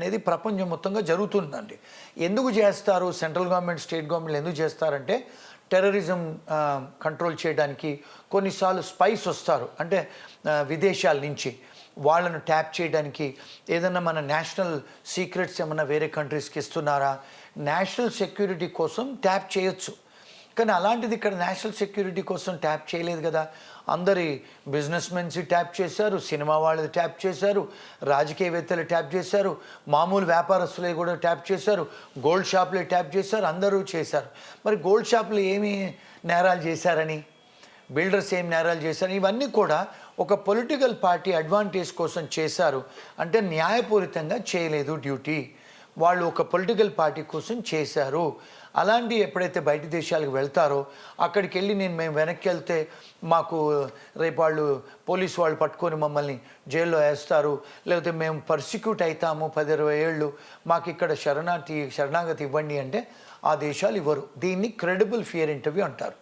అనేది ప్రపంచం మొత్తంగా జరుగుతుందండి. ఎందుకు చేస్తారు సెంట్రల్ గవర్నమెంట్, స్టేట్ గవర్నమెంట్లు ఎందుకు చేస్తారంటే టెర్రరిజం కంట్రోల్ చేయడానికి కొన్నిసార్లు స్పైస్ వస్తారు. అంటే విదేశాల నుంచి వాళ్ళను ట్యాప్ చేయడానికి ఏదన్నా మన నేషనల్ సీక్రెట్స్ ఏమన్నా వేరే కంట్రీస్కి ఇస్తున్నారా, నేషనల్ సెక్యూరిటీ కోసం ట్యాప్ చేయొచ్చు. కానీ అలాంటిది ఇక్కడ నేషనల్ సెక్యూరిటీ కోసం ట్యాప్ చేయలేదు కదా. అందరి బిజినెస్ మెన్స్ ట్యాప్ చేశారు, సినిమా వాళ్ళది ట్యాప్ చేశారు, రాజకీయవేత్తలు ట్యాప్ చేశారు, మామూలు వ్యాపారస్తులే కూడా ట్యాప్ చేశారు, గోల్డ్ షాపులే ట్యాప్ చేశారు, అందరూ చేశారు. మరి గోల్డ్ షాపులు ఏమి నేరాలు చేశారని, బిల్డర్స్ ఏం నేరాలు చేశారు, ఇవన్నీ కూడా ఒక పొలిటికల్ పార్టీ అడ్వాంటేజ్ కోసం చేశారు. అంటే న్యాయపూరితంగా చేయలేదు డ్యూటీ, వాళ్ళు ఒక పొలిటికల్ పార్టీ కోసం చేశారు. అలాంటి ఎప్పుడైతే బయట దేశాలకు వెళ్తారో అక్కడికి వెళ్ళి మేము వెనక్కి వెళ్తే మాకు రేపు వాళ్ళు పోలీసు వాళ్ళు పట్టుకొని మమ్మల్ని జైల్లో వేస్తారు, లేకపోతే మేము పర్సిక్యూట్ అవుతాము 10-20 ఏళ్ళు, మాకు ఇక్కడ శరణాగతి ఇవ్వండి అంటే ఆ దేశాలు ఇవ్వరు. దీన్ని క్రెడిబుల్ ఫియర్ ఇంటర్వ్యూ అంటారు.